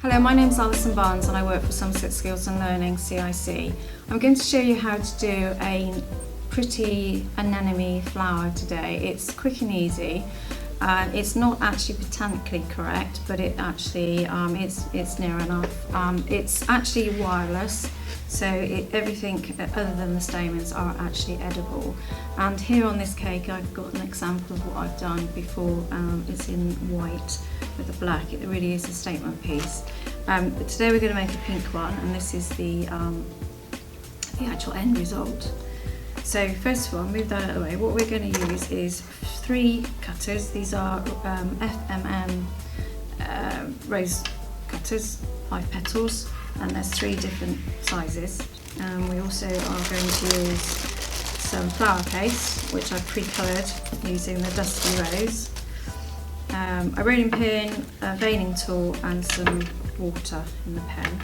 Hello, my name is Alison Barnes and I work for Somerset Skills and Learning CIC. I'm going to show you how to do a pretty anemone flower today. It's quick and easy. It's not actually botanically correct, but it actually it's near enough. It's actually wireless, so everything other than the stamens are actually edible. And here on this cake I've got an example of what I've done before. It's in white with the black. It really is a statement piece. But today we're going to make a pink one, and this is the actual end result. So first of all, move that out of the way. What we're going to use is 3 cutters. These are FMM rose cutters, 5 petals, and there's 3 different sizes. We also are going to use some flower paste, which I've pre-coloured using the Dusty Rose, a rolling pin, a veining tool, and some water in the pen.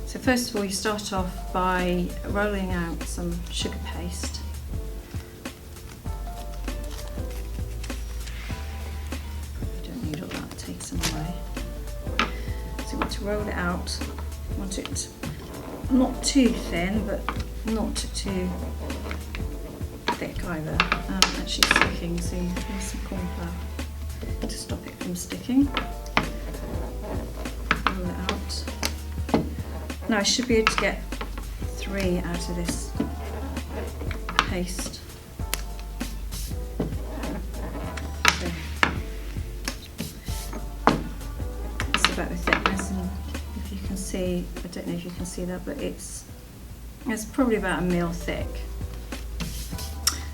So first of all, you start off by rolling out some sugar paste. You don't need all that, take some away. So you want to roll it out. You want it not too thin, but not too thick either. Actually sticking, so you use some corn flour to stop it from sticking. Roll it out. Now I should be able to get 3 out of this paste. So it's about the thickness, and if you can see, I don't know if you can see that, but it's probably about 1 mil thick.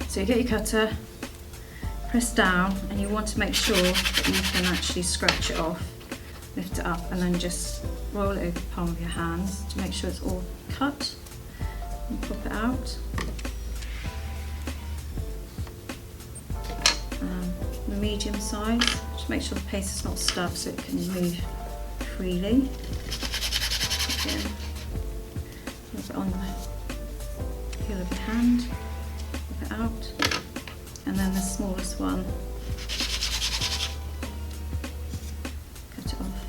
So you get your cutter, press down, and you want to make sure that you can actually scratch it off, lift it up, and then just roll it over the palm of your hands to make sure it's all cut, and pop it out. The medium size, just make sure the paste is not stuck so it can move freely. Again, rub it on the heel of your hand, pop it out, and then the smallest one, cut it off.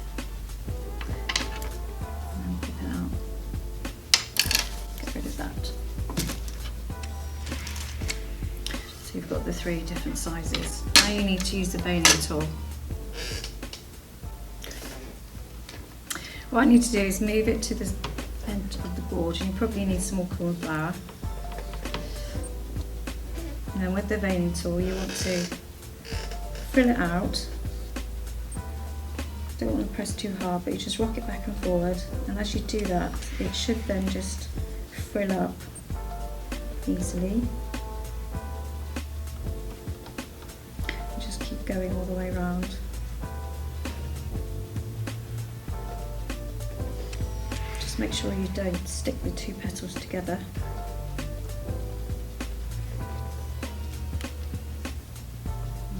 That. So you've got the 3 different sizes. Now you need to use the veining tool. What I need to do is move it to the end of the board, and you probably need some more corn flour. And then with the veining tool you want to fill it out. Don't want to press too hard, but you just rock it back and forward, and as you do that it should then just fill up easily. Just keep going all the way around. Just make sure you don't stick the 2 petals together.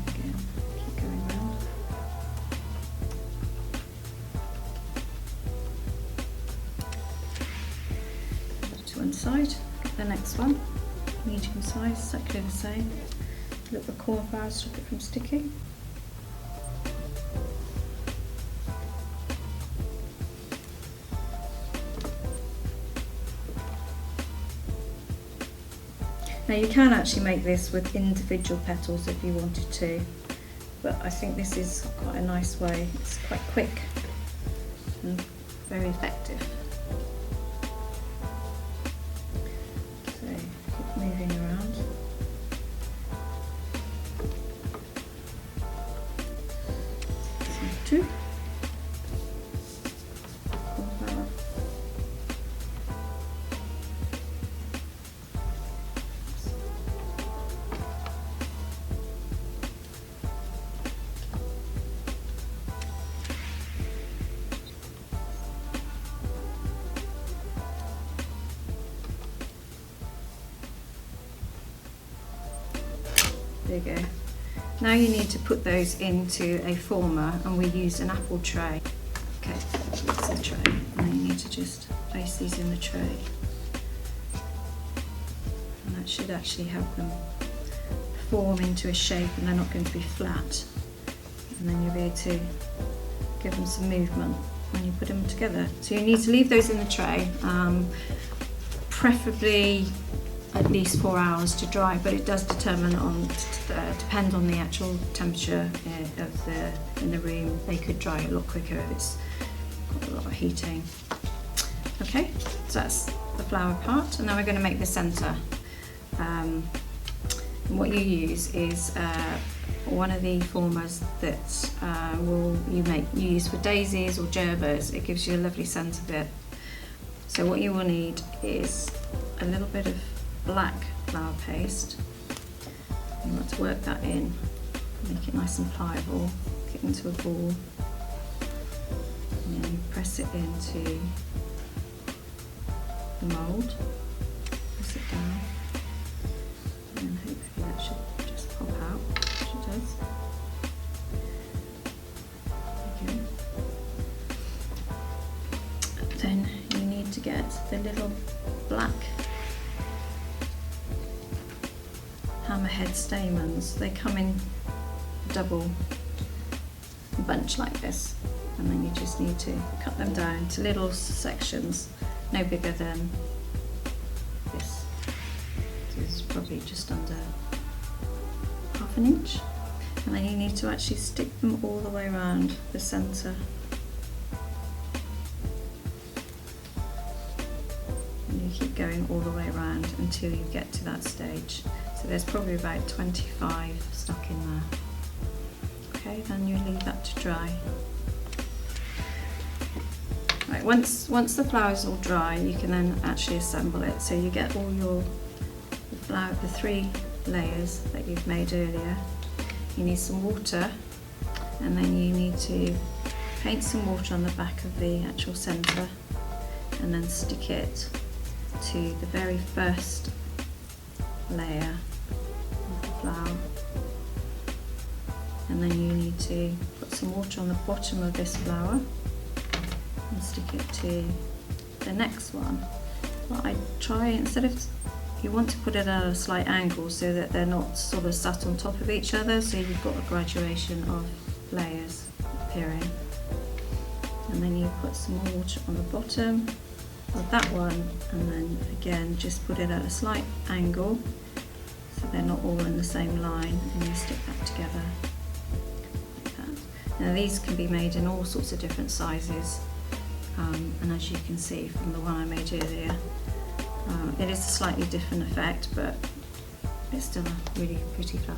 Again, keep going around. To one side. The next one, medium size, exactly the same. A little bit of corn flour to stop it from sticking. Now you can actually make this with individual petals if you wanted to, but I think this is quite a nice way. It's quite quick and very effective. Moving around. So 2. There you go. Now you need to put those into a former, and we use an apple tray. Okay, that's the tray. Now you need to just place these in the tray. And that should actually help them form into a shape, and they're not going to be flat. And then you'll be able to give them some movement. when you put them together. So you need to leave those in the tray, preferably at least 4 hours to dry, but it does depend on the actual temperature in the room. They could dry a lot quicker if it's got a lot of heating. Okay, so that's the flour part, and now we're going to make the centre. And what you use is one of the formers that you use for daisies or gerbers. It gives you a lovely centre bit. So what you will need is a little bit of black flour paste. You want to work that in, make it nice and pliable, get it into a ball, and then you press it into the mould, press it down, and then hopefully that should just pop out, which it does. There you go. Then you need to get the little black hammerhead stamens. They come in double bunch like this, and then you just need to cut them down to little sections, no bigger than this. So this is probably just under ½ inch, and then you need to actually stick them all the way around the centre. And you keep going all the way around until you get to that stage. So there's probably about 25 stuck in there. Okay, then you leave that to dry. Right, once the flour is all dry, you can then actually assemble it. So you get all the flour, the 3 layers that you've made earlier. You need some water, and then you need to paint some water on the back of the actual centre, and then stick it to the very first layer of the flour. And then you need to put some water on the bottom of this flour and stick it to the next one. But I try, instead of, you want to put it at a slight angle so that they're not sort of sat on top of each other, so you've got a graduation of layers appearing. And then you put some more water on the bottom of that one, and then again just put it at a slight angle so they're not all in the same line, and you stick that together like that. Now these can be made in all sorts of different sizes, and as you can see from the one I made earlier, it is a slightly different effect, but it's still a really pretty flower.